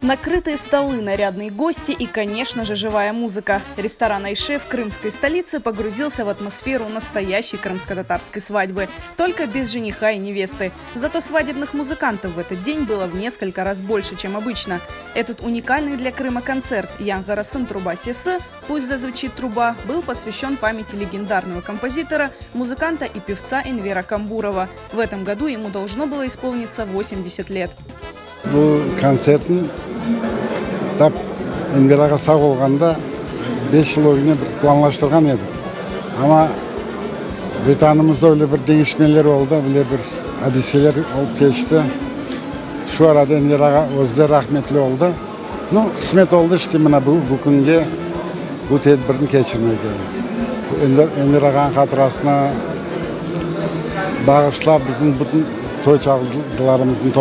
Накрытые столы, нарядные гости и, конечно же, живая музыка. Ресторан «Айшеф» крымской столицы погрузился в атмосферу настоящей крымско-татарской свадьбы. Только без жениха и невесты. Зато свадебных музыкантов в этот день было в несколько раз больше, чем обычно. Этот уникальный для Крыма концерт «Янгара-сын труба сесі», «Пусть зазвучит труба», был посвящен памяти легендарного композитора, музыканта и певца Энвера Камбурова. В этом году ему должно было исполниться 80 лет. Bu konsertin tap Enveraga sağ olganda 5 yıl öyle bir planlaştırgan edik. Ama betanımızda öyle bir değişmeler oldu, öyle bir hadiseler olup geçti. Şu arada Enveraga özde rahmetli oldu. No, kısmet oldu işte bana bugünkü bu tedbirini geçirmek. Enveraga'nın hatırasına bağışlap bizim bütün той çalgıcılarımızın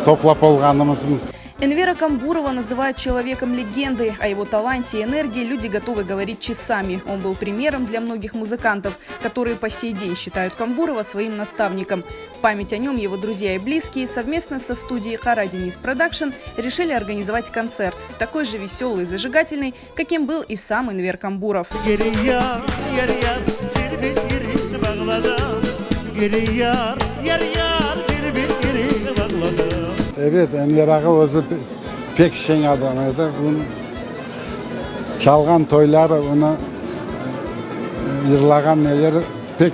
топлап olganımızın. Энвера Камбурова называют человеком легендой. О его таланте и энергии люди готовы говорить часами. Он был примером для многих музыкантов, которые по сей день считают Камбурова своим наставником. В память о нем его друзья и близкие совместно со студией «Кара Денис Продакшн» решили организовать концерт, такой же веселый и зажигательный, каким был и сам Энвер Камбуров. Evet, Enver Ağa özü pek şen adamıydı. Onun çalgan toyları, onu yırlagan neleri pek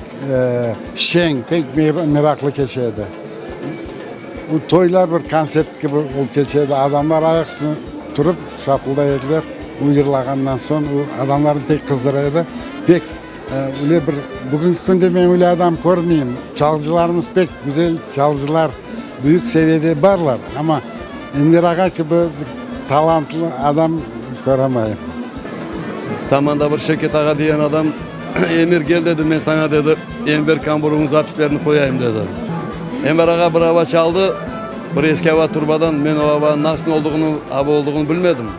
şen, pek meraklı geçerdi. Bu toylar bir konsept gibi olup geçerdi. Adamlar ayak üstüne durup şapıldaydılar. Bu yırlagandan sonra adamların pek kızdırıyordu. Pek öyle bir bugünkü günde ben öyle adam görmeyeyim. Çalgıcılarımız pek güzel çalgıcılar. Büyük seviyede varlar ama Enver Ağa gibi bir talantlı adam göremeyim. Tamanda bir Şevket Ağa diyen adam Emir gel dedi, ben sana dedi Enver Kambur'un zapislerini koyayım dedi. Enver Ağa bir hava çaldı, bir eski hava turbadan ben o havanın nasıl olduğunu bilmedim.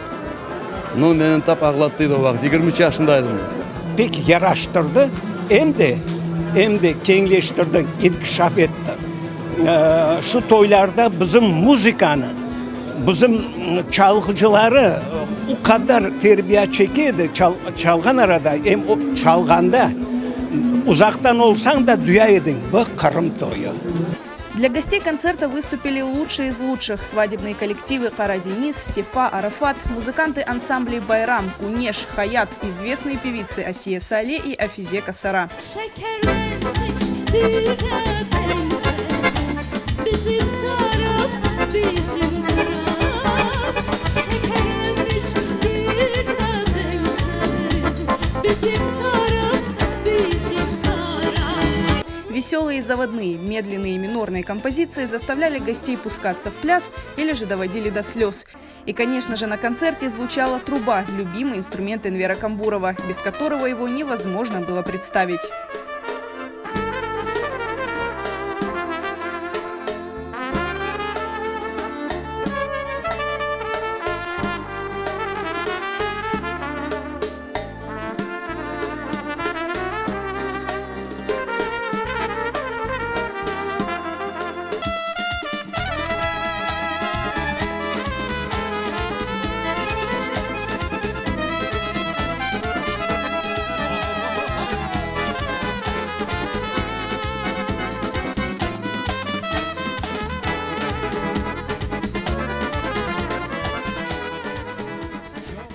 No, beni tap ağlattıydı o vakit, 23 yaşındaydım. Pek yaraştırdı, hem de kengleştirdi, inkişaf etti. Şu toylarda bizim müzikanı, bizim çalgıcıları o kadar terbiye çekiydi çalgan arada, hem o çalganda uzaktan olsan da duyaydın, bu Kırım toyu. Для гостей концерта выступили лучшие из лучших. Свадебные коллективы «Кара Денис», «Сефа», «Арафат», музыканты ансамблей «Байрам», «Кунеш», «Хаят», известные певицы Асия Сале и Афизе Касара. Веселые заводные, медленные и минорные композиции заставляли гостей пускаться в пляс или же доводили до слез. И, конечно же, на концерте звучала труба, любимый инструмент Энвера Камбурова, без которого его невозможно было представить.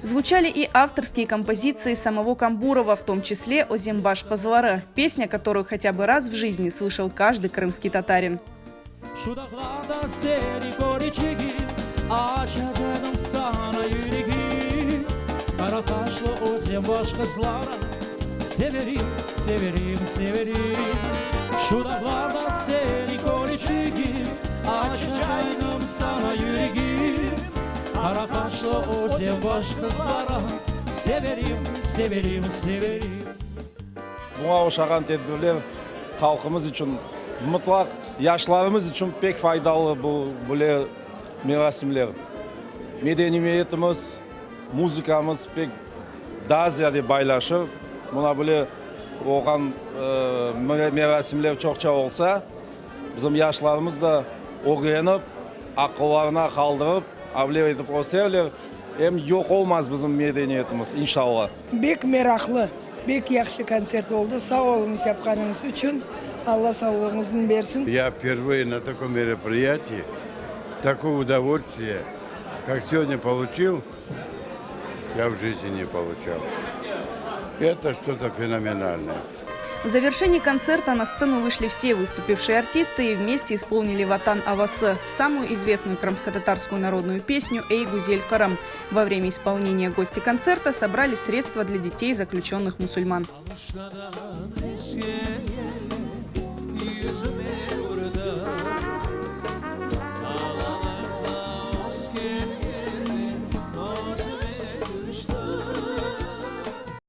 Звучали и авторские композиции самого Камбурова, в том числе «Озембаш Казлары», песня, которую хотя бы раз в жизни слышал каждый крымский татарин. Karakaşlı o zembaş kızlara severim. Buna oşağan tedbirler halkımız için mutlak, yaşlarımız için pek faydalı bu böyle merasimler. Medeniyetimiz, müzikamız pek daha ziyade baylaşır. Buna böyle olan merasimler çokça olsa bizim yaşlarımız da öğrenip, akıllarına kaldırıp avliya etib olsanglar, hem yo'q olmaz bizim medeniyetimiz inşallah. Bek meraklı, bek yaxşı konsert oldu. Sağ olunuz yapkanınız için. Allah sağlığınızın versin. Я впервые на таком мероприятии такое удовольствие, как сегодня получил, я в жизни не получал. Это что-то феноменальное. В завершении концерта на сцену вышли все выступившие артисты и вместе исполнили «Ватан Авасы», самую известную крымско-татарскую народную песню «Эй, Гузель Карам». Во время исполнения гости концерта собрали средства для детей заключенных мусульман. Alışmadan eskiye yüzüme vurdu.